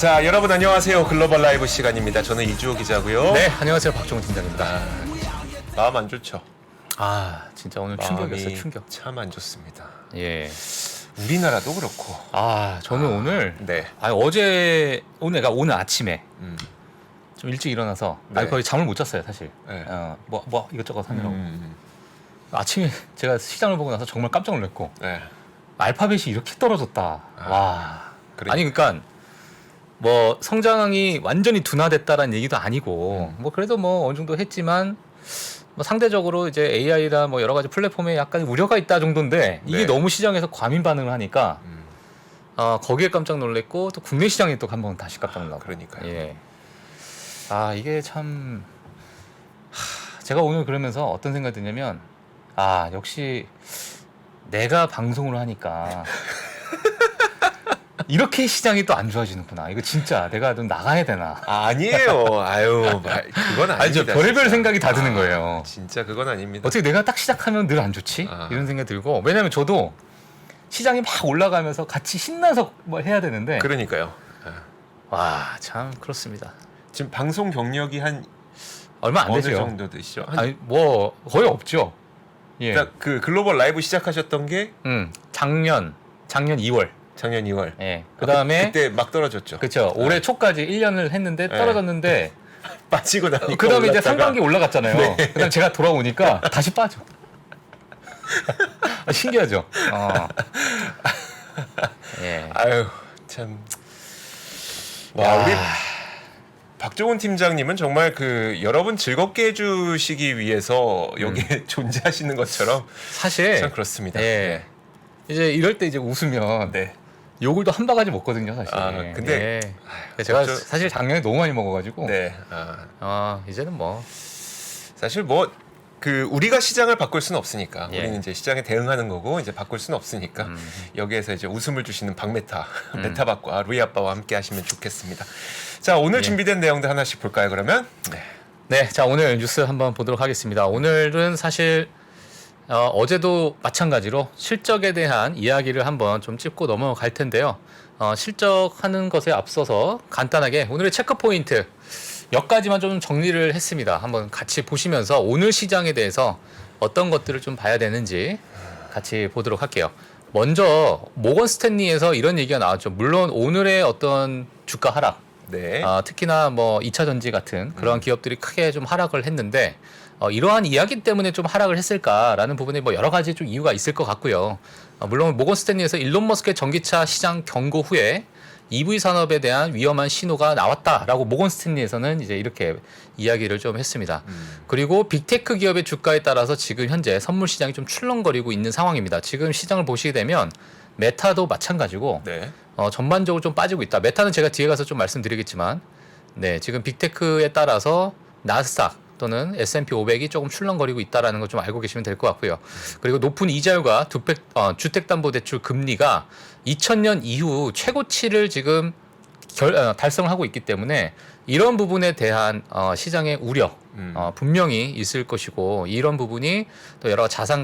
자, 여러분 안녕하세요. 글로벌 라이브 시간입니다. 저는 이주호 기자고요. 네, 안녕하세요. 박종훈 팀장입니다. 마음 안 좋죠? 진짜 오늘 충격이었어요. 충격. 참 안 좋습니다. 예. 우리나라도 그렇고. 저는 오늘 네. 그러니까 오늘 아침에 음. 좀 일찍 일어나서 네. 거의 잠을 못 잤어요, 사실. 네. 뭐 이것저것 하느라고. 음. 아침에 제가 시장을 보고 나서 정말 깜짝 놀랐고 네. 알파벳이 이렇게 떨어졌다. 와. 그러니까. 아니 그러니까 뭐 성장이 완전히 둔화됐다라는 얘기도 아니고 뭐 그래도 뭐 어느 정도 했지만 뭐 상대적으로 이제 AI나 뭐 여러 가지 플랫폼에 약간 우려가 있다 정도인데 이게 네. 너무 시장에서 과민 반응을 하니까 음. 거기에 깜짝 놀랐고 또 국내 시장에 또 한 번 다시 깜짝 놀랐고. 그러니까요. 예. 이게 참 제가 오늘 그러면서 어떤 생각이 드냐면 역시 내가 방송을 하니까 이렇게 시장이 또 안 좋아지는구나. 이거 진짜 내가 좀 나가야 되나. 아니에요. 아유, 그건 아닙니다. 저 별의별 진짜. 생각이 다 드는 거예요. 진짜 그건 아닙니다. 어떻게 내가 딱 시작하면 늘 안 좋지? 이런 생각이 들고. 왜냐면 저도 시장이 막 올라가면서 같이 신나서 뭐 해야 되는데. 그러니까요. 참 그렇습니다. 지금 방송 경력이 한 얼마 안 어느 되죠. 정도 되시죠? 뭐 거의 없죠. 예. 그러니까 그 글로벌 라이브 시작하셨던 게 작년 2월. 작년 2월. 예. 그다음에 그때 막 떨어졌죠. 그렇죠. 올해 초까지 1년을 했는데 떨어졌는데 빠지고 나니까 그다음에 이제 올랐다가. 상반기 올라갔잖아요. 그다음 제가 돌아오니까 다시 빠져. 신기하죠. 예. 아유, 참. 와, 우리 박종훈 팀장님은 정말 그 여러분 즐겁게 해주시기 위해서 여기에 존재하시는 것처럼 사실 참 그렇습니다. 예. 이제 이럴 때 이제 웃으면 네. 욕을 또 한 바가지 먹거든요, 사실. 근데 제가 사실 작년에 너무 많이 먹어가지고. 네. 이제는 뭐 사실 뭐 그 우리가 시장을 바꿀 수는 없으니까 예. 우리는 이제 시장에 대응하는 거고 이제 바꿀 수는 없으니까 여기에서 이제 웃음을 주시는 박메타 메타박과 루이 아빠와 함께 하시면 좋겠습니다. 자, 오늘 준비된 내용들 하나씩 볼까요? 그러면 네, 자 오늘 뉴스 한번 보도록 하겠습니다. 오늘은 사실 어제도 마찬가지로 실적에 대한 이야기를 한번 좀 짚고 넘어갈 텐데요. 실적하는 것에 앞서서 간단하게 오늘의 체크 포인트 몇 가지만 좀 정리를 했습니다. 한번 같이 보시면서 오늘 시장에 대해서 어떤 것들을 좀 봐야 되는지 같이 보도록 할게요. 먼저 모건 스탠리에서 이런 얘기가 나왔죠. 물론 오늘의 어떤 주가 하락, 네. 특히나 뭐 2차 전지 같은 그러한 기업들이 크게 좀 하락을 했는데 이러한 이야기 때문에 좀 하락을 했을까라는 부분에 뭐 여러 가지 좀 이유가 있을 것 같고요. 물론 모건 스탠리에서 일론 머스크의 전기차 시장 경고 후에 EV 산업에 대한 위험한 신호가 나왔다라고 모건 스탠리에서는 이제 이렇게 이야기를 좀 했습니다. 그리고 빅테크 기업의 주가에 따라서 지금 현재 선물 시장이 좀 출렁거리고 있는 상황입니다. 지금 시장을 보시게 되면 메타도 마찬가지고 네. 전반적으로 좀 빠지고 있다. 메타는 제가 뒤에 가서 좀 말씀드리겠지만, 네, 지금 빅테크에 따라서 나스닥 또는 S&P 500이 조금 출렁거리고 있다라는 걸 좀 알고 계시면 될 것 같고요. 그리고 높은 이자율과 주택담보대출 금리가 2000년 이후 최고치를 지금 달성을 하고 있기 때문에 이런 부분에 대한 시장의 우려 분명히 있을 것이고 이런 부분이 또 여러 자산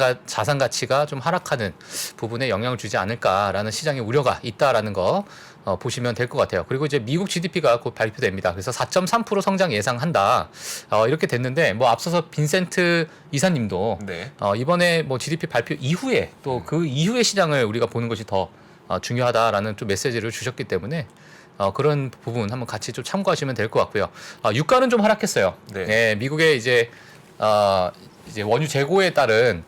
가치가 좀 하락하는 부분에 영향을 주지 않을까라는 시장의 우려가 있다라는 거 보시면 될 것 같아요. 그리고 이제 미국 GDP가 곧 발표됩니다. 그래서 4.3% 성장 예상한다. 이렇게 됐는데 뭐 앞서서 빈센트 이사님도 네. 이번에 뭐 GDP 발표 이후에 또 그 이후의 시장을 우리가 보는 것이 더 중요하다라는 좀 메시지를 주셨기 때문에 그런 부분 한번 같이 좀 참고하시면 될 것 같고요. 유가는 좀 하락했어요. 네. 미국의 이제 원유 재고에 따른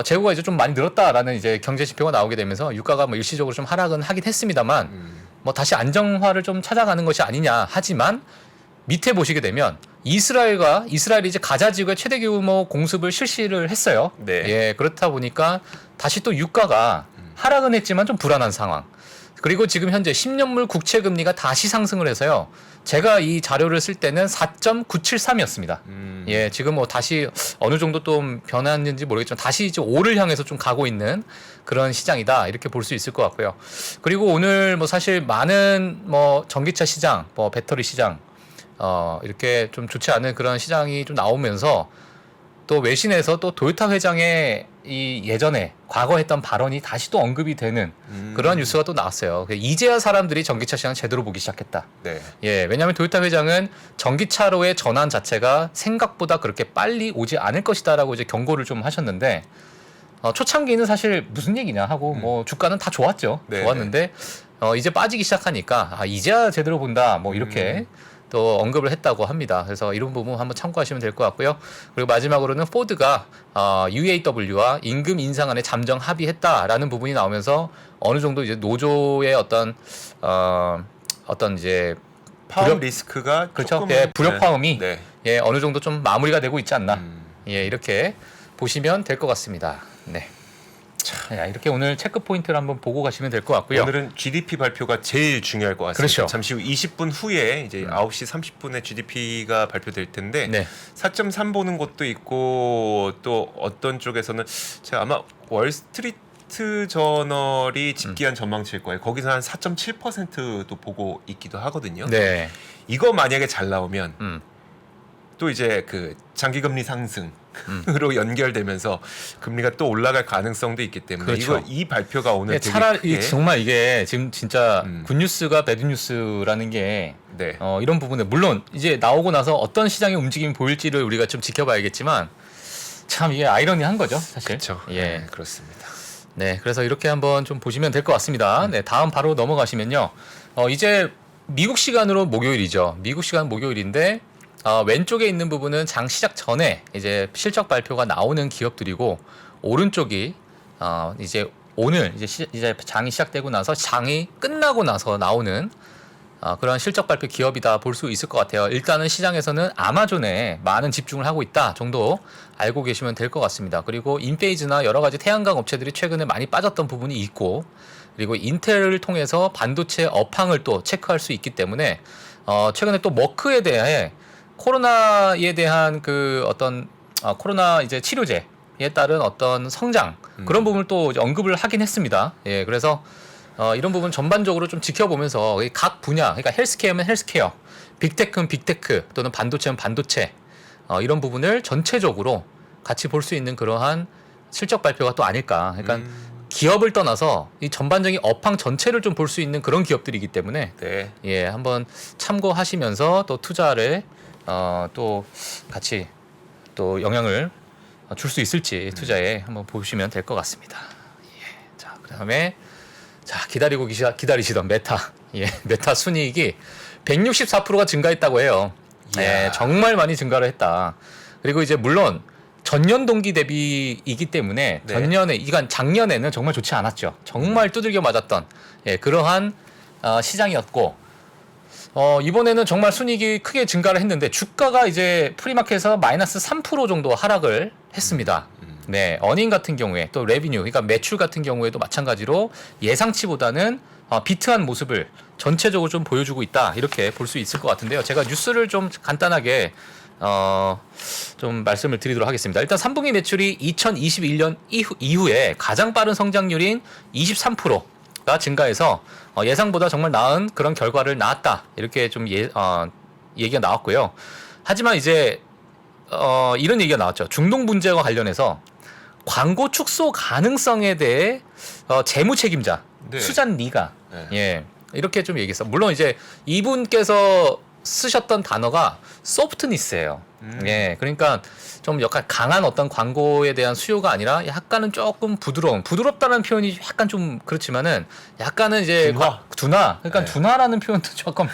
재고가 이제 좀 많이 늘었다라는 이제 경제 지표가 나오게 되면서 유가가 뭐 일시적으로 좀 하락은 하긴 했습니다만 뭐 다시 안정화를 좀 찾아가는 것이 아니냐 하지만 밑에 보시게 되면 이스라엘이 이제 가자 지구의 최대 규모 공습을 실시를 했어요. 네. 예, 그렇다 보니까 다시 또 유가가 하락은 했지만 좀 불안한 상황. 그리고 지금 현재 10년물 국채 금리가 다시 상승을 해서요. 제가 이 자료를 쓸 때는 4.973이었습니다. 예, 지금 뭐 다시 어느 정도 좀 변했는지 모르겠지만 다시 이제 5를 향해서 좀 가고 있는 그런 시장이다. 이렇게 볼 수 있을 것 같고요. 그리고 오늘 뭐 사실 많은 뭐 전기차 시장, 뭐 배터리 시장, 이렇게 좀 좋지 않은 그런 시장이 좀 나오면서 또 외신에서 또 도요타 회장의 이 예전에 과거 했던 발언이 다시 또 언급이 되는 그런 뉴스가 또 나왔어요. 이제야 사람들이 전기차 시장 제대로 보기 시작했다. 네. 예, 왜냐하면 도요타 회장은 전기차로의 전환 자체가 생각보다 그렇게 빨리 오지 않을 것이다라고 이제 경고를 좀 하셨는데 초창기는 사실 무슨 얘기냐 하고 뭐 주가는 다 좋았죠. 네. 좋았는데 이제 빠지기 시작하니까 이제야 제대로 본다. 뭐 이렇게 또 언급을 했다고 합니다. 그래서 이런 부분 한번 참고하시면 될 것 같고요. 그리고 마지막으로는 포드가 UAW와 임금 인상안에 잠정 합의했다라는 부분이 나오면서 어느 정도 이제 노조의 어떤 이제 파업 리스크가 그렇죠. 조금은, 예, 불협화음이 네. 예, 어느 정도 좀 마무리가 되고 있지 않나. 예, 이렇게 보시면 될 것 같습니다. 네. 자, 이렇게 오늘 체크 포인트를 한번 보고 가시면 될 것 같고요. 오늘은 GDP 발표가 제일 중요할 것 같습니다. 그렇죠. 잠시 후 20분 후에 이제 9시 30분에 GDP가 발표될 텐데 네. 4.3 보는 곳도 있고 또 어떤 쪽에서는 제가 아마 월스트리트 저널이 집계한 전망치일 거예요. 거기서 한 4.7%도 보고 있기도 하거든요. 네. 이거 만약에 잘 나오면 음. 또 이제 그 장기금리 상승으로 연결되면서 금리가 또 올라갈 가능성도 있기 때문에 그렇죠. 이 발표가 오늘 되게 차라리 크게 정말 이게 지금 진짜 굿뉴스가 배드뉴스라는 게 네. 이런 부분에 물론 이제 나오고 나서 어떤 시장의 움직임이 보일지를 우리가 좀 지켜봐야겠지만 참 이게 아이러니한 거죠, 사실. 그렇죠. 예. 네, 그렇습니다. 네, 그래서 이렇게 한번 좀 보시면 될 것 같습니다. 네, 다음 바로 넘어가시면요. 이제 미국 시간으로 목요일이죠. 미국 시간 목요일인데 왼쪽에 있는 부분은 장 시작 전에 이제 실적 발표가 나오는 기업들이고 오른쪽이 이제 오늘 이제 장이 시작되고 나서 장이 끝나고 나서 나오는 그런 실적 발표 기업이다 볼 수 있을 것 같아요. 일단은 시장에서는 아마존에 많은 집중을 하고 있다 정도 알고 계시면 될 것 같습니다. 그리고 인페이즈나 여러 가지 태양광 업체들이 최근에 많이 빠졌던 부분이 있고 그리고 인텔을 통해서 반도체 업황을 또 체크할 수 있기 때문에 최근에 또 머크에 대해 코로나에 대한 그 어떤 코로나 이제 치료제에 따른 어떤 성장 그런 부분을 또 이제 언급을 하긴 했습니다. 예, 그래서 이런 부분 전반적으로 좀 지켜보면서 각 분야, 그러니까 헬스케어면 헬스케어, 빅테크는 빅테크 또는 반도체는 반도체 이런 부분을 전체적으로 같이 볼 수 있는 그러한 실적 발표가 또 아닐까. 그러니까 기업을 떠나서 이 전반적인 업황 전체를 좀 볼 수 있는 그런 기업들이기 때문에 네. 예, 한번 참고하시면서 또 투자를 또 같이 또 영향을 줄 수 있을지 투자에 한번 보시면 될 것 같습니다. 예. 자, 그다음에 자, 기다리시던 메타. 예, 메타 순이익이 164%가 증가했다고 해요. 예, 정말 많이 증가를 했다. 그리고 이제 물론 전년 동기 대비이기 때문에 네. 이건 작년에는 정말 좋지 않았죠. 정말 두들겨 맞았던 예, 그러한 시장이었고 이번에는 정말 순이익이 크게 증가를 했는데 주가가 이제 프리마켓에서 마이너스 3% 정도 하락을 했습니다. 네, 어닝 같은 경우에 또 레비뉴, 그러니까 매출 같은 경우에도 마찬가지로 예상치보다는 비트한 모습을 전체적으로 좀 보여주고 있다 이렇게 볼 수 있을 것 같은데요. 제가 뉴스를 좀 간단하게 좀 말씀을 드리도록 하겠습니다. 일단 3분기 매출이 2021년 이후에 가장 빠른 성장률인 23%가 증가해서 예상보다 정말 나은 그런 결과를 낳았다 이렇게 좀 얘기가 나왔고요. 하지만 이제 이런 얘기가 나왔죠. 중동 분쟁과 관련해서 광고 축소 가능성에 대해 재무 책임자 네. 수잔 리가 네. 예 이렇게 좀 얘기했어. 물론 이제 이분께서 쓰셨던 단어가 소프트니스예요. 예, 그러니까 좀 약간 강한 어떤 광고에 대한 수요가 아니라 약간은 조금 부드럽다는 표현이 약간 좀 그렇지만은 약간은 이제 둔화. 그러니까 네. 둔화라는 표현도 조금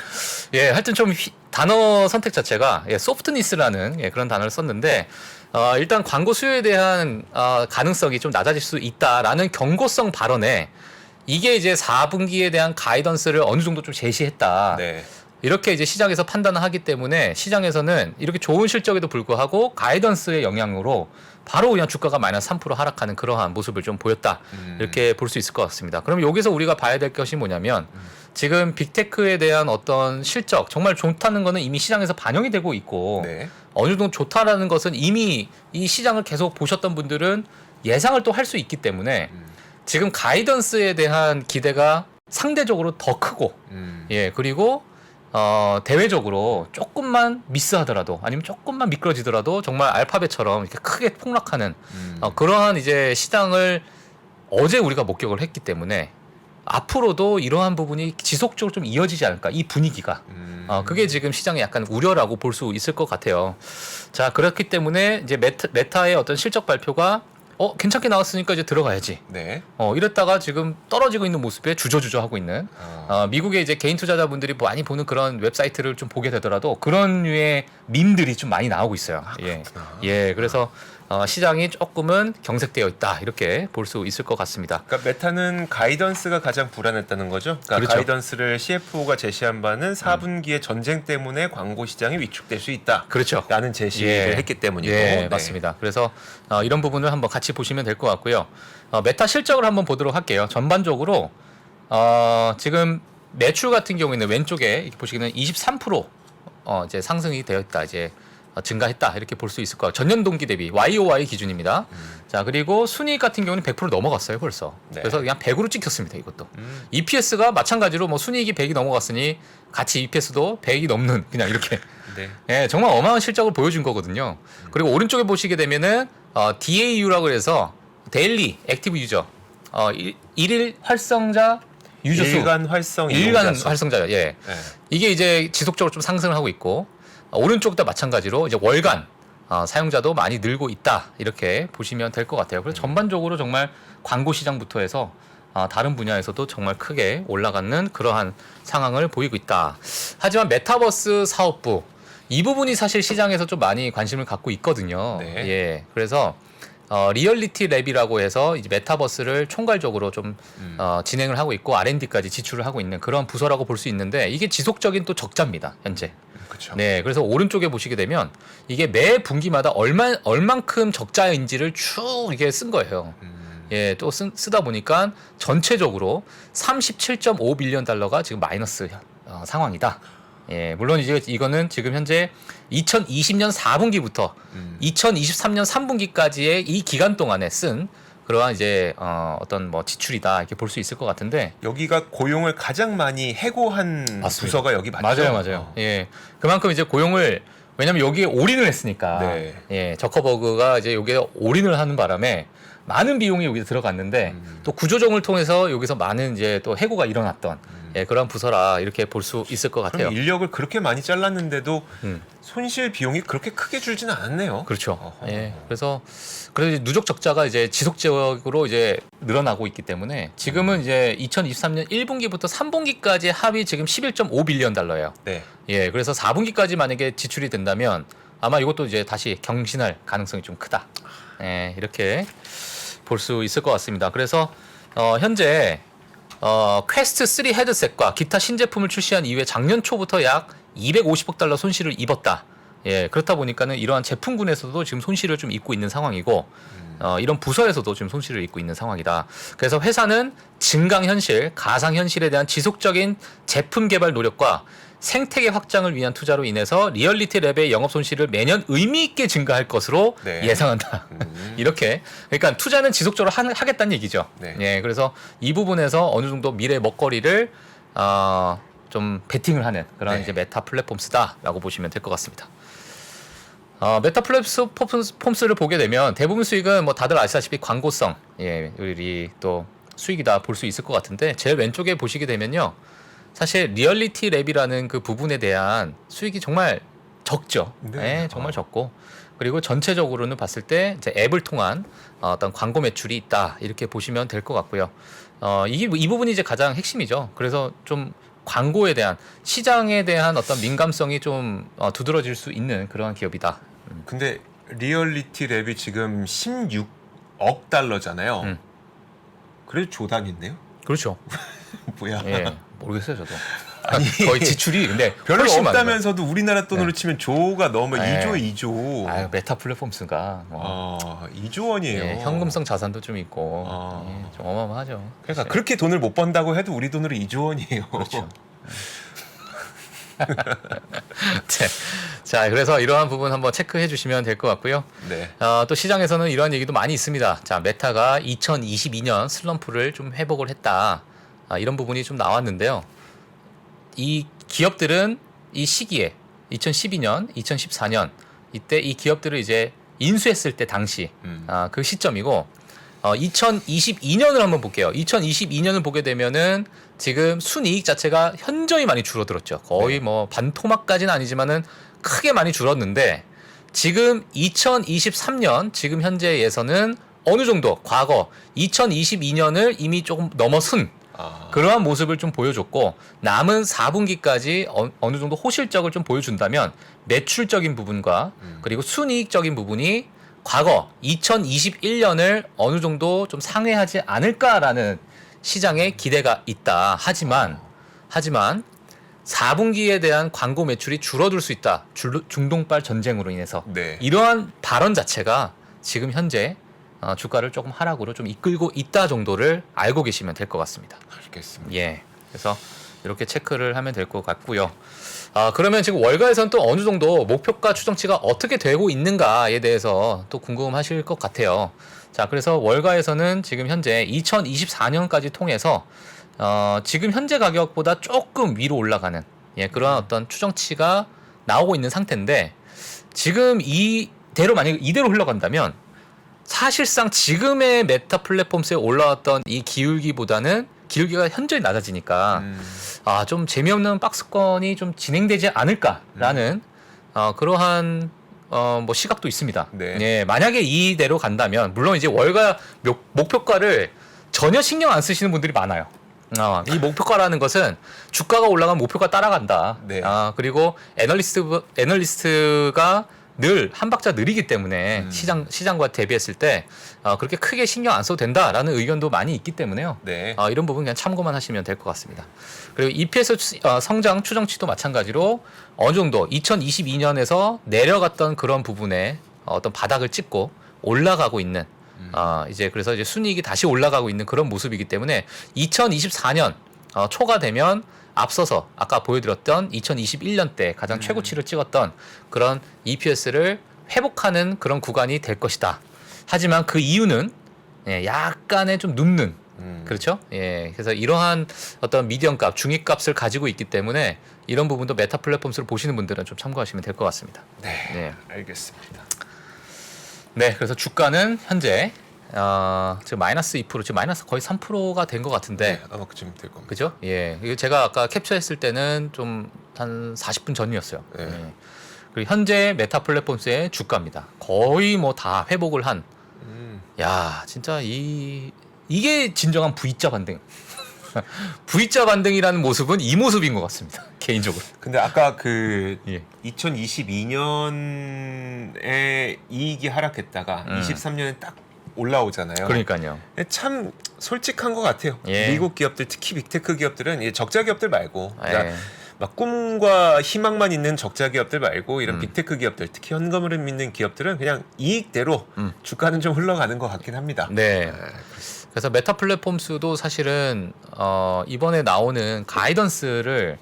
예, 하여튼 좀 단어 선택 자체가 예, 소프트니스라는 예, 그런 단어를 썼는데 일단 광고 수요에 대한 가능성이 좀 낮아질 수 있다라는 경고성 발언에 이게 이제 4분기에 대한 가이던스를 어느 정도 좀 제시했다. 네. 이렇게 이제 시장에서 판단을 하기 때문에 시장에서는 이렇게 좋은 실적에도 불구하고 가이던스의 영향으로 바로 그냥 주가가 마이너스 3% 하락하는 그러한 모습을 좀 보였다. 이렇게 볼 수 있을 것 같습니다. 그럼 여기서 우리가 봐야 될 것이 뭐냐면 지금 빅테크에 대한 어떤 실적 정말 좋다는 거는 이미 시장에서 반영이 되고 있고 네. 어느 정도 좋다라는 것은 이미 이 시장을 계속 보셨던 분들은 예상을 또 할 수 있기 때문에 지금 가이던스에 대한 기대가 상대적으로 더 크고 예, 그리고 대외적으로 조금만 미스하더라도 아니면 조금만 미끄러지더라도 정말 알파벳처럼 이렇게 크게 폭락하는 그러한 이제 시장을 어제 우리가 목격을 했기 때문에 앞으로도 이러한 부분이 지속적으로 좀 이어지지 않을까 이 분위기가 그게 지금 시장의 약간 우려라고 볼 수 있을 것 같아요. 자, 그렇기 때문에 이제 메타의 어떤 실적 발표가 괜찮게 나왔으니까 이제 들어가야지. 네. 이랬다가 지금 떨어지고 있는 모습에 주저주저 하고 있는 미국의 이제 개인 투자자분들이 많이 보는 그런 웹사이트를 좀 보게 되더라도 그런 류의 밈들이 좀 많이 나오고 있어요. 예, 그래서 시장이 조금은 경색되어 있다 이렇게 볼 수 있을 것 같습니다. 그러니까 메타는 가이던스가 가장 불안했다는 거죠. 그러니까 그렇죠. 가이던스를 CFO가 제시한 바는 4분기에 전쟁 때문에 광고 시장이 위축될 수 있다. 그렇죠. 라는 제시를 했기 때문이고. 예, 네. 맞습니다. 그래서 이런 부분을 한번 같이 보시면 될 것 같고요. 메타 실적을 한번 보도록 할게요. 전반적으로 지금 매출 같은 경우에는 왼쪽에 이렇게 보시기는 23% 이제 상승이 되어 있다. 이제 증가했다 이렇게 볼 수 있을 거예요. 전년 동기 대비 YOY 기준입니다. 자, 그리고 순이익 같은 경우는 100% 넘어갔어요 벌써. 네. 그래서 그냥 100으로 찍혔습니다 이것도. EPS가 마찬가지로 뭐 순이익이 100이 넘어갔으니 같이 EPS도 100이 넘는 그냥 이렇게 네. 예, 정말 어마어마한 실적을 보여준 거거든요. 그리고 오른쪽에 보시게 되면은 DAU라고 해서 데일리 액티브 유저 일일 활성자 유저 수 일간 활성 일간 이용자 수. 활성자요. 예. 네. 이게 이제 지속적으로 좀 상승을 하고 있고 오른쪽도 마찬가지로 이제 월간 사용자도 많이 늘고 있다 이렇게 보시면 될 것 같아요. 그래서 전반적으로 정말 광고 시장부터 해서 다른 분야에서도 정말 크게 올라가는 그러한 상황을 보이고 있다. 하지만 메타버스 사업부 이 부분이 사실 시장에서 좀 많이 관심을 갖고 있거든요. 네. 예, 그래서 리얼리티 랩이라고 해서 이제 메타버스를 총괄적으로 좀 진행을 하고 있고 R&D까지 지출을 하고 있는 그런 부서라고 볼 수 있는데 이게 지속적인 또 적자입니다 현재. 그렇죠. 네, 그래서 오른쪽에 보시게 되면 이게 매 분기마다 얼만큼 적자인지를 쭉 이게 쓴 거예요. 예, 또 쓰다 보니까 전체적으로 37.5 빌리언 달러가 지금 마이너스 상황이다. 예, 물론 이제 이거는 지금 현재 2020년 4분기부터 2023년 3분기까지의 이 기간 동안에 쓴 그러한 이제 어떤 뭐 지출이다 이렇게 볼 수 있을 것 같은데 여기가 고용을 가장 많이 해고한 맞습니다. 부서가 여기 맞죠? 맞아요. 예, 그만큼 이제 고용을 왜냐면 여기에 올인을 했으니까 네. 예, 저커버그가 이제 여기에 올인을 하는 바람에 많은 비용이 여기에 들어갔는데 또 구조조정을 통해서 여기서 많은 이제 또 해고가 일어났던 예, 그런 부서라 이렇게 볼 수 있을 것 같아요. 그럼 인력을 그렇게 많이 잘랐는데도 음. 손실 비용이 그렇게 크게 줄지는 않았네요. 그렇죠. 어허. 예. 그래서 이제 누적 적자가 이제 지속적으로 이제 늘어나고 있기 때문에 지금은 이제 2023년 1분기부터 3분기까지 합이 지금 11.5 빌리언 달러예요. 네. 예. 그래서 4분기까지 만약에 지출이 된다면 아마 이것도 이제 다시 경신할 가능성이 좀 크다. 예. 이렇게 볼 수 있을 것 같습니다. 그래서 현재 퀘스트 3 헤드셋과 기타 신제품을 출시한 이후에 작년 초부터 약 250억 달러 손실을 입었다. 예, 그렇다 보니까는 이러한 제품군에서도 지금 손실을 좀 입고 있는 상황이고, 이런 부서에서도 지금 손실을 입고 있는 상황이다. 그래서 회사는 증강현실, 가상현실에 대한 지속적인 제품 개발 노력과 생태계 확장을 위한 투자로 인해서 리얼리티 랩의 영업 손실을 매년 의미 있게 증가할 것으로 네. 예상한다. 이렇게 그러니까 투자는 지속적으로 하겠다는 얘기죠. 네. 예, 그래서 이 부분에서 어느 정도 미래 먹거리를 좀 베팅을 하는 그런 네. 이제 메타 플랫폼스다라고 보시면 될 것 같습니다. 메타 플랫폼스를 보게 되면 대부분 수익은 뭐 다들 아시다시피 광고성, 예, 우리 또 수익이다 볼 수 있을 것 같은데 제일 왼쪽에 보시게 되면요. 사실 리얼리티 랩이라는 그 부분에 대한 수익이 정말 적죠. 네. 예, 정말 적고 그리고 전체적으로는 봤을 때 이제 앱을 통한 어떤 광고 매출이 있다 이렇게 보시면 될 것 같고요. 이 부분이 이제 가장 핵심이죠. 그래서 좀 광고에 대한 시장에 대한 어떤 민감성이 좀 두드러질 수 있는 그러한 기업이다. 근데 리얼리티 랩이 지금 16억 달러잖아요. 그래도 조단인데요? 그렇죠. 뭐야? 예, 모르겠어요 저도. 거의 지출이 근데 별로 훨씬 많아요. 없다면서도 우리나라 돈으로 네. 치면 조가 넘어 네. 2조 2조. 아유, 메타 플랫폼스가 2조 원이에요. 예, 현금성 자산도 좀 있고 아. 예, 좀 어마어마하죠. 그러니까 예. 그렇게 돈을 못 번다고 해도 우리 돈으로 2조 원이에요. 그렇죠. 자, 그래서 이러한 부분 한번 체크해 주시면 될 것 같고요. 네. 또 시장에서는 이러한 얘기도 많이 있습니다. 자, 메타가 2022년 슬럼프를 좀 회복을 했다. 이런 부분이 좀 나왔는데요. 이 기업들은 이 시기에 2012년, 2014년 이때 이 기업들을 이제 인수했을 때 당시 그 시점이고 2022년을 한번 볼게요. 2022년을 보게 되면은 지금 순이익 자체가 현저히 많이 줄어들었죠. 거의 뭐 반토막까지는 아니지만은 크게 많이 줄었는데 지금 2023년 지금 현재에서는 어느 정도 과거 2022년을 이미 조금 넘어선 그러한 모습을 좀 보여줬고 남은 4분기까지 어느 정도 호실적을 좀 보여준다면 매출적인 부분과 그리고 순이익적인 부분이 과거 2021년을 어느 정도 좀 상회하지 않을까라는 시장의 기대가 있다. 하지만 4분기에 대한 광고 매출이 줄어들 수 있다. 중동발 전쟁으로 인해서 네. 이러한 발언 자체가 지금 현재 주가를 조금 하락으로 좀 이끌고 있다 정도를 알고 계시면 될 것 같습니다. 알겠습니다. 예. 그래서 이렇게 체크를 하면 될 것 같고요. 그러면 지금 월가에서는 또 어느 정도 목표가 추정치가 어떻게 되고 있는가에 대해서 또 궁금하실 것 같아요. 자, 그래서 월가에서는 지금 현재 2024년까지 통해서 지금 현재 가격보다 조금 위로 올라가는 그러한 어떤 추정치가 나오고 있는 상태인데 지금 만약에 이대로 흘러간다면 사실상 지금의 메타 플랫폼스에 올라왔던 이 기울기가 현저히 낮아지니까 좀 재미없는 박스권이 좀 진행되지 않을까라는 그러한 뭐 시각도 있습니다. 네. 예, 만약에 이대로 간다면 물론 이제 월가 목표가를 전혀 신경 안 쓰시는 분들이 많아요. 이 목표가라는 것은 주가가 올라가면 목표가 따라간다. 네. 그리고 애널리스트가 늘 한 박자 느리기 때문에 시장과 대비했을 때 그렇게 크게 신경 안 써도 된다라는 의견도 많이 있기 때문에요. 네. 이런 부분 그냥 참고만 하시면 될 것 같습니다. 그리고 EPS 성장 추정치도 마찬가지로 어느 정도 2022년에서 내려갔던 그런 부분에 어떤 바닥을 찍고 올라가고 있는 그래서 이제 순이익이 다시 올라가고 있는 그런 모습이기 때문에 2024년 초가 되면 앞서서 아까 보여드렸던 2021년 때 가장 최고치를 찍었던 그런 EPS를 회복하는 그런 구간이 될 것이다. 하지만 그 이유는 약간의 좀 눕는 그렇죠? 그래서 이러한 어떤 미디엄값, 중위값을 가지고 있기 때문에 이런 부분도 메타 플랫폼스를 보시는 분들은 좀 참고하시면 될 것 같습니다. 네. 알겠습니다. 네, 그래서 주가는 현재 지금 마이너스 2%, 지금 마이너스 거의 3%가 된 것 같은데, 아마 그쯤 될 겁니다. 그죠? 이거 제가 아까 캡처했을 때는 좀 한 40분 전이었어요. 네. 그리고 현재 메타 플랫폼스의 주가입니다. 거의 뭐 다 회복을 한. 야, 진짜 이게 진정한 V자 반등. V자 반등이라는 모습은 이 모습인 것 같습니다. 개인적으로. 근데 아까 2022년에 이익이 하락했다가 23년에 딱 올라오잖아요. 그러니까요. 참 솔직한 것 같아요. 예. 미국 기업들, 특히 빅테크 기업들은 적자 기업들 말고, 예. 그러니까 막 꿈과 희망만 있는 적자 기업들 말고 이런 빅테크 기업들, 특히 현금을 믿는 기업들은 그냥 이익대로 주가는 좀 흘러가는 것 같긴 합니다. 네. 그래서 메타 플랫폼스도 사실은 이번에 나오는 가이던스를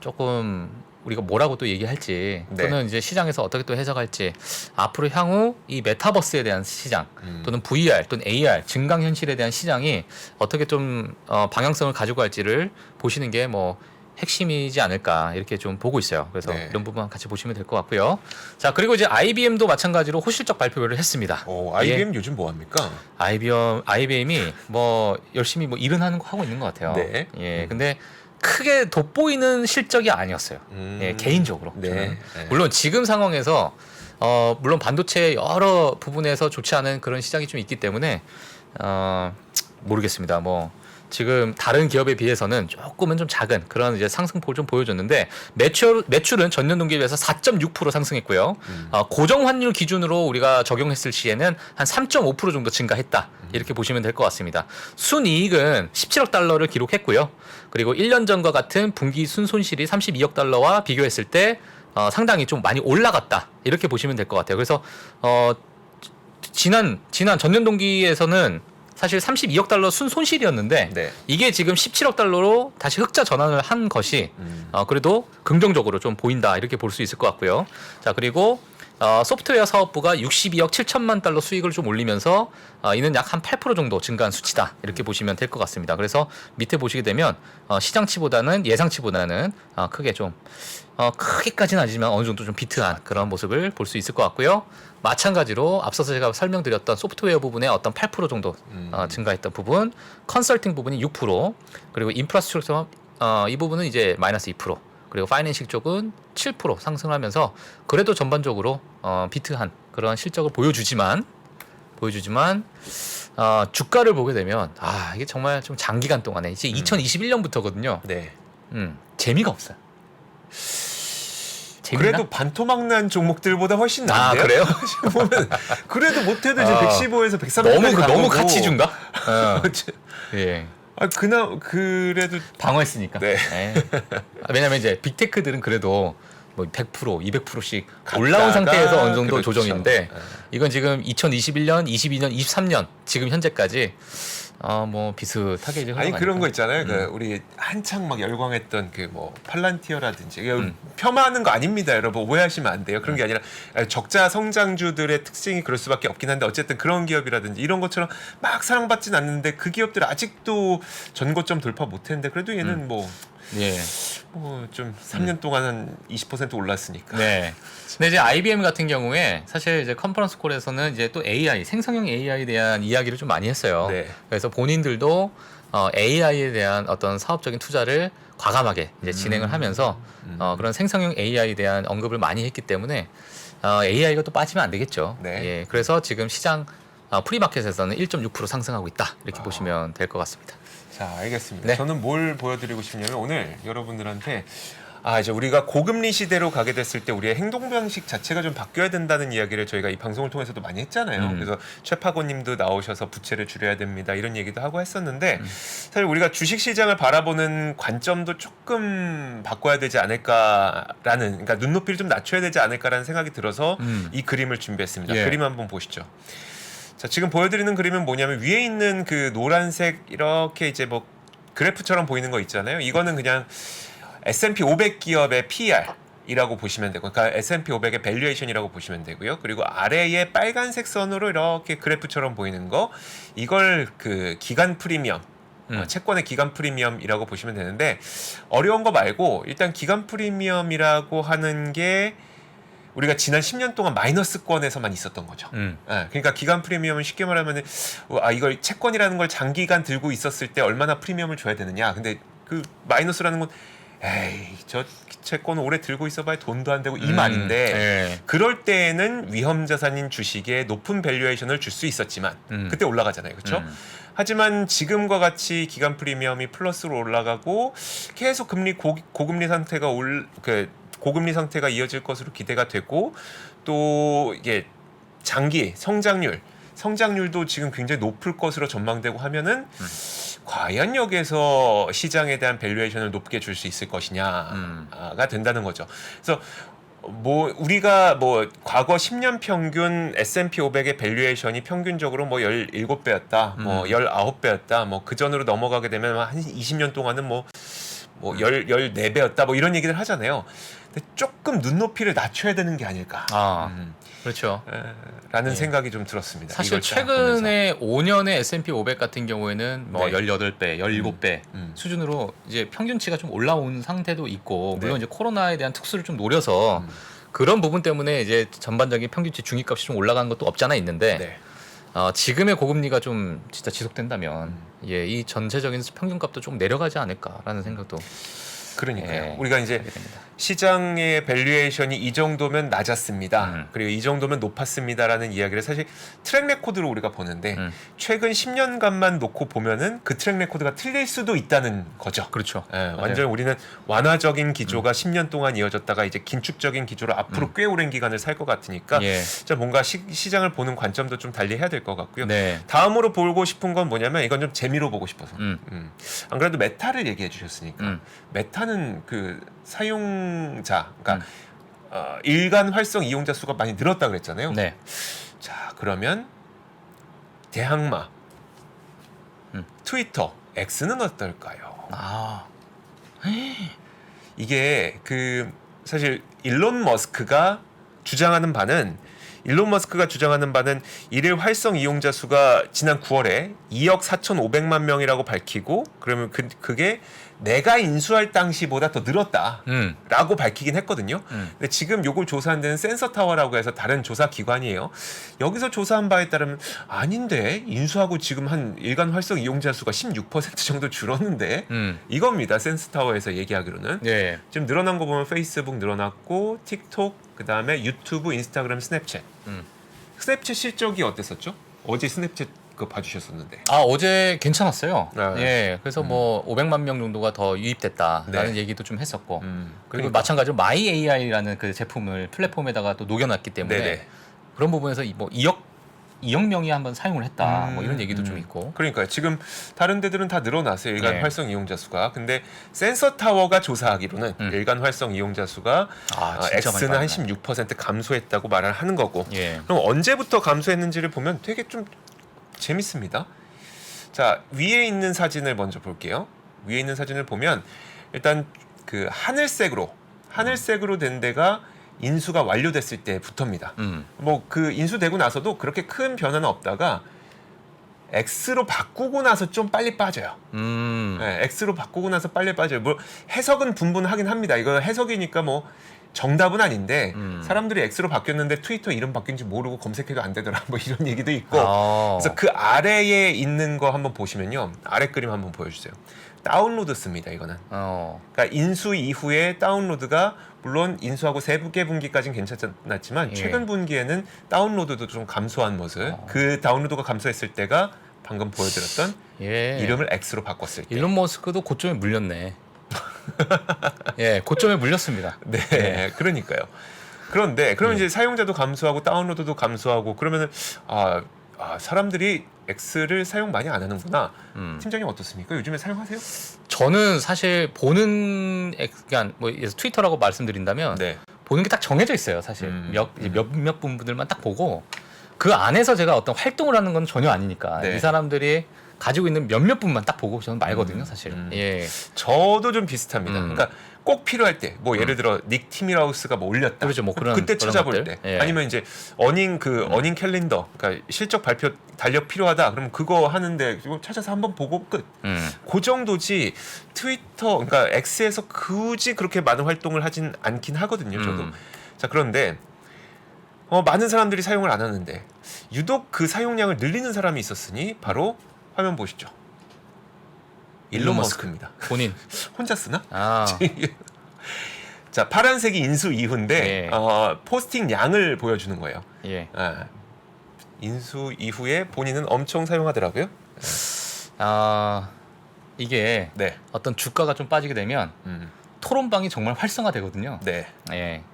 조금 우리가 뭐라고 또 얘기할지 또는 이제 시장에서 어떻게 또 해석할지 앞으로 향후 이 메타버스에 대한 시장 또는 VR 또는 AR 증강현실에 대한 시장이 어떻게 좀 방향성을 가지고 갈지를 보시는 게 뭐 핵심이지 않을까 이렇게 좀 보고 있어요. 그래서 이런 부분 같이 보시면 될 것 같고요. 자, 그리고 이제 IBM도 마찬가지로 호실적 발표를 했습니다. IBM 요즘 뭐 합니까? IBM이 뭐 열심히 뭐 일은 하고 있는 것 같아요. 네. 근데 크게 돋보이는 실적이 아니었어요. 개인적으로. 네. 물론 지금 상황에서 물론 반도체 여러 부분에서 좋지 않은 그런 시장이 좀 있기 때문에 모르겠습니다. 뭐 지금 다른 기업에 비해서는 조금은 좀 작은 그런 이제 상승폭을 좀 보여줬는데 매출은 전년 동기에 비해서 4.6% 상승했고요. 고정 환율 기준으로 우리가 적용했을 시에는 한 3.5% 정도 증가했다. 이렇게 보시면 될 것 같습니다. 순이익은 17억 달러를 기록했고요. 그리고 1년 전과 같은 분기 순손실이 32억 달러와 비교했을 때 상당히 좀 많이 올라갔다. 이렇게 보시면 될 것 같아요. 그래서 지난 전년 동기에서는 사실 32억 달러 순손실이었는데 이게 지금 17억 달러로 다시 흑자 전환을 한 것이 그래도 긍정적으로 좀 보인다 이렇게 볼 수 있을 것 같고요. 자, 그리고 소프트웨어 사업부가 62억 7천만 달러 수익을 좀 올리면서 이는 약 한 8% 정도 증가한 수치다 이렇게 보시면 될 것 같습니다. 그래서 밑에 보시게 되면 시장치보다는 예상치보다는 크게 좀 크게까지는 아니지만 어느 정도 좀 비트한 그런 모습을 볼 수 있을 것 같고요. 마찬가지로 앞서서 제가 설명드렸던 소프트웨어 부분의 어떤 8% 정도 증가했던 부분, 컨설팅 부분이 6%, 그리고 인프라스트럭처 이 부분은 이제 마이너스 2%, 그리고 파이낸싱 쪽은 7% 상승하면서 그래도 전반적으로 비트한 그런 실적을 보여주지만 주가를 보게 되면 이게 정말 좀 장기간 동안에 이제 2021년부터거든요. 네. 재미가 없어요. 그래도 반토막난 종목들보다 훨씬 나은데요? 그래요? 보면 그래도 못해도 이제 115에서 130까지 너무 같이 준가? 예. 그래도 방어했으니까. 네. 왜냐면 이제 빅테크들은 그래도 뭐 100%, 200%씩 갔다가 올라온 상태에서 어느 정도 그렇죠. 조정인데 이건 지금 2021년, 22년, 23년 지금 현재까지 뭐 비슷하게 이제 아니 그런 거 있잖아요. 그 우리 한창 막 열광했던 그 뭐 팔란티어라든지 이거 폄하하는 거 아닙니다, 여러분. 오해하시면 안 돼요. 그런 게 아니라 적자 성장주들의 특징이 그럴 수밖에 없긴 한데 어쨌든 그런 기업이라든지 이런 것처럼 막 사랑받진 않는데 그 기업들 아직도 전고점 돌파 못했는데 그래도 얘는 뭐 좀 3년 동안 한 20% 올랐으니까. 네. 근데 이제 IBM 같은 경우에 사실 이제 컨퍼런스 콜에서는 이제 또 AI, 생성형 AI에 대한 이야기를 좀 많이 했어요. 네. 그래서 본인들도 AI에 대한 어떤 사업적인 투자를 과감하게 이제 진행을 하면서 그런 생성형 AI에 대한 언급을 많이 했기 때문에 AI가 또 빠지면 안 되겠죠. 네. 예. 그래서 지금 시장 프리마켓에서는 1.6% 상승하고 있다. 이렇게 보시면 될 것 같습니다. 자, 알겠습니다. 네. 저는 뭘 보여드리고 싶냐면 오늘 여러분들한테 이제 우리가 고금리 시대로 가게 됐을 때 우리의 행동 방식 자체가 좀 바뀌어야 된다는 이야기를 저희가 이 방송을 통해서도 많이 했잖아요. 그래서 최파고님도 나오셔서 부채를 줄여야 됩니다 이런 얘기도 하고 했었는데 사실 우리가 주식 시장을 바라보는 관점도 조금 바꿔야 되지 않을까라는, 그러니까 눈높이를 좀 낮춰야 되지 않을까라는 생각이 들어서 이 그림을 준비했습니다. 예. 그림 한번 보시죠. 자, 지금 보여드리는 그림은 뭐냐면 위에 있는 그 노란색 이렇게 이제 뭐 그래프처럼 보이는 거 있잖아요. 이거는 그냥 S&P 500 기업의 PER이라고 보시면 되고, 그러니까 S&P 500의 밸류에이션이라고 보시면 되고요. 그리고 아래에 빨간색 선으로 이렇게 그래프처럼 보이는 거, 이걸 그 기간 프리미엄, 채권의 기간 프리미엄이라고 보시면 되는데 어려운 거 말고 일단 기간 프리미엄이라고 하는 게 우리가 지난 10년 동안 마이너스권에서만 있었던 거죠. 그러니까 기간 프리미엄은 쉽게 말하면 이걸 채권이라는 걸 장기간 들고 있었을 때 얼마나 프리미엄을 줘야 되느냐. 근데 그 마이너스라는 건 저 채권 오래 들고 있어봐야 돈도 안 되고 이 말인데 그럴 때에는 위험 자산인 주식에 높은 밸류에이션을 줄 수 있었지만 그때 올라가잖아요, 그렇죠? 하지만 지금과 같이 기간 프리미엄이 플러스로 올라가고 계속 고금리 상태가 고금리 상태가 이어질 것으로 기대가 되고 또 이게 장기 성장률도 지금 굉장히 높을 것으로 전망되고 하면은 과연 여기에서 시장에 대한 밸류에이션을 높게 줄 수 있을 것이냐가 된다는 거죠. 그래서 뭐 우리가 뭐 과거 10년 평균 S&P 500의 밸류에이션이 평균적으로 뭐 17배였다, 뭐 19배였다, 뭐 그 전으로 넘어가게 되면 한 20년 동안은 뭐 14배였다, 뭐 이런 얘기를 하잖아요. 근데 조금 눈높이를 낮춰야 되는 게 아닐까. 그렇죠. 라는 생각이 좀 들었습니다. 사실 최근에 5년의 S&P 500 같은 경우에는 뭐 18배, 17배 수준으로 이제 평균치가 좀 올라온 상태도 있고, 물론 이제 코로나에 대한 특수를 좀 노려서 그런 부분 때문에 이제 전반적인 평균치 중위값이 좀 올라가는 것도 없지 않아 있는데 지금의 고금리가 좀 진짜 지속된다면 이 전체적인 평균값도 좀 내려가지 않을까라는 생각도. 그러니까요. 우리가 이제 시장의 밸류에이션이 이 정도면 낮았습니다. 그리고 이 정도면 높았습니다라는 이야기를 사실 트랙 레코드로 우리가 보는데 최근 10년간만 놓고 보면은 그 트랙 레코드가 틀릴 수도 있다는 거죠. 그렇죠. 완전 우리는 완화적인 기조가 10년 동안 이어졌다가 이제 긴축적인 기조로 앞으로 꽤 오랜 기간을 살 것 같으니까 진짜 뭔가 시장을 보는 관점도 좀 달리 해야 될 것 같고요. 다음으로 보고 싶은 건 뭐냐면 이건 좀 재미로 보고 싶어서 안 그래도 메타를 얘기해 주셨으니까 메타는 그 사용자, 그러니까 일간 활성 이용자 수가 많이 늘었다 그랬잖아요. 자, 그러면 대항마, 트위터, X는 어떨까요? 이게 그 사실 일론 머스크가 주장하는 바는 일론 머스크가 주장하는 바는 일일 활성 이용자 수가 지난 9월에 2억 4,500만 명이라고 밝히고 그러면 그게 내가 인수할 당시보다 더 늘었다라고 밝히긴 했거든요. 근데 지금 요걸 조사한 데는 센서타워라고 해서 다른 조사 기관이에요. 여기서 조사한 바에 따르면 아닌데 인수하고 지금 한 일간 활성 이용자 수가 16% 정도 줄었는데 이겁니다. 센서타워에서 얘기하기로는. 예. 지금 늘어난 거 보면 페이스북 늘어났고 틱톡 그다음에 유튜브, 인스타그램, 스냅챗. 스냅챗 실적이 어땠었죠? 어제 스냅챗 그거 봐주셨었는데. 아 어제 괜찮았어요. 아, 예, 그래서 뭐 500만 명 정도가 더 유입됐다라는 네. 얘기도 좀 했었고, 그리고 그러니까. 마찬가지로 마이 AI라는 그 제품을 플랫폼에다가 또 녹여놨기 때문에 네네. 그런 부분에서 뭐 2억 명이 한번 사용을 했다, 뭐 이런 얘기도 좀 있고. 그러니까요. 지금 다른 데들은 다 늘어났어요. 일간 네. 활성 이용자 수가. 근데 센서 타워가 조사하기로는 일간 활성 이용자 수가 진짜 많이 X는 한 빠졌네. 16% 감소했다고 말을 하는 거고. 예. 그럼 언제부터 감소했는지를 보면 되게 좀 재밌습니다. 자, 위에 있는 사진을 먼저 볼게요. 위에 있는 사진을 보면 일단 그 하늘색으로 된 데가 인수가 완료됐을 때부터입니다. 뭐 그 인수되고 나서도 그렇게 큰 변화는 없다가 X로 바꾸고 나서 좀 빨리 빠져요. 네, X로 바꾸고 나서 빨리 빠져요. 뭐 해석은 분분하긴 합니다. 이거 해석이니까 뭐 정답은 아닌데 사람들이 X로 바뀌었는데 트위터 이름 바뀐지 모르고 검색해도 안 되더라. 뭐 이런 얘기도 있고. 그래서 그 아래에 있는 거 한번 보시면요. 아래 그림 한번 보여주세요. 다운로드 씁니다. 이거는. 그러니까 인수 이후에 다운로드가 물론 인수하고 세 개 분기까지는 괜찮았지만 예. 최근 분기에는 다운로드도 좀 감소한 모습. 그 다운로드가 감소했을 때가 방금 보여드렸던 예. 이름을 X로 바꿨을 때. 일론 머스크도 고점에 물렸네. 예, 고점에 물렸습니다. 네, 네. 그러니까요. 그런데 그러면 이제 사용자도 감소하고 다운로드도 감소하고 그러면은 사람들이 X를 사용 많이 안 하는구나. 팀장님 어떻습니까? 요즘에 사용하세요? 저는 사실 보는 그러니까 뭐 트위터라고 말씀드린다면 네. 보는 게 딱 정해져 있어요. 사실 몇몇 분들만 딱 보고 그 안에서 제가 어떤 활동을 하는 건 전혀 아니니까 네. 이 사람들이 가지고 있는 몇몇 분만 딱 보고 저는 말거든요, 사실. 예. 저도 좀 비슷합니다. 그러니까 꼭 필요할 때, 뭐 예를 들어 닉 티미라우스가 뭐 올렸다. 그렇죠, 뭐 그런 그때 그런 찾아볼 것들. 때, 예. 아니면 이제 어닝 캘린더, 그러니까 실적 발표 달력 필요하다. 그러면 그거 하는데 이거 찾아서 한번 보고 끝. 그 정도지 트위터, 그러니까 X에서 굳이 그렇게 많은 활동을 하진 않긴 하거든요. 저도. 자 그런데 많은 사람들이 사용을 안 하는데 유독 그 사용량을 늘리는 사람이 있었으니 바로 화면 보시죠. 일론 머스크입니다. 본인. 혼자 쓰나? 아. 자 파란색이 인수 이후인데 예. 포스팅 양을 보여주는 거예요. 예. 인수 이후에 본인은 엄청 사용하더라고요. 이게 네. 어떤 주가가 좀 빠지게 되면 토론방이 정말 활성화되거든요. 네. 예.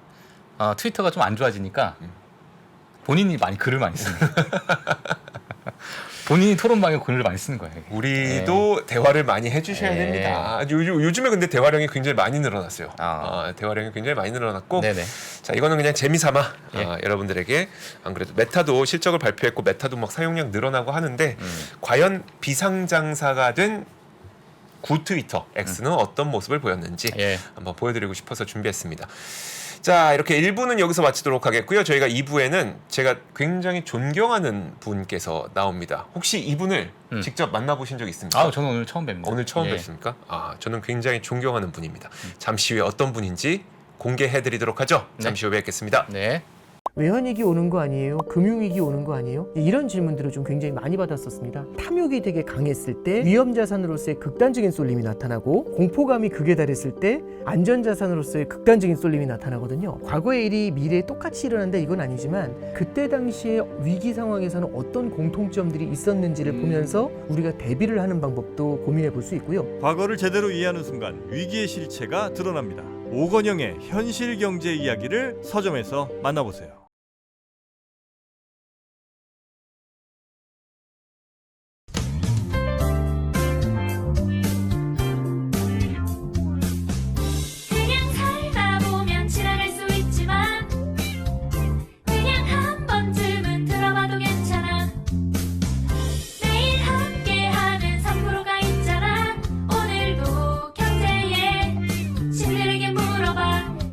트위터가 좀 안 좋아지니까 본인이 글을 많이 씁니다. 본인이 토론방에 글을 많이 쓰는 거예요. 이게. 우리도 대화를 많이 해주셔야 예. 됩니다. 요즘에 근데 대화량이 굉장히 많이 늘어났어요. 아. 대화량이 굉장히 많이 늘어났고, 네네. 자 이거는 그냥 재미삼아 예. 여러분들에게 안 그래도 메타도 실적을 발표했고 메타도 막 사용량 늘어나고 하는데 과연 비상장사가 된 구트위터 X는 어떤 모습을 보였는지 예. 한번 보여드리고 싶어서 준비했습니다. 자 이렇게 1부는 여기서 마치도록 하겠고요. 저희가 2부에는 제가 굉장히 존경하는 분께서 나옵니다. 혹시 이분을 직접 만나보신 적 있습니까? 저는 오늘 처음 뵙니다. 오늘 처음 예. 뵙습니까? 저는 굉장히 존경하는 분입니다. 잠시 후에 어떤 분인지 공개해드리도록 하죠. 잠시 후에 뵙겠습니다. 네. 외환위기 오는 거 아니에요? 금융위기 오는 거 아니에요? 이런 질문들을 좀 굉장히 많이 받았었습니다. 탐욕이 되게 강했을 때 위험자산으로서의 극단적인 쏠림이 나타나고 공포감이 극에 달했을 때 안전자산으로서의 극단적인 쏠림이 나타나거든요. 과거의 일이 미래에 똑같이 일어난다 이건 아니지만 그때 당시에 위기 상황에서는 어떤 공통점들이 있었는지를 보면서 우리가 대비를 하는 방법도 고민해 볼 수 있고요. 과거를 제대로 이해하는 순간 위기의 실체가 드러납니다. 오건영의 현실 경제 이야기를 서점에서 만나보세요.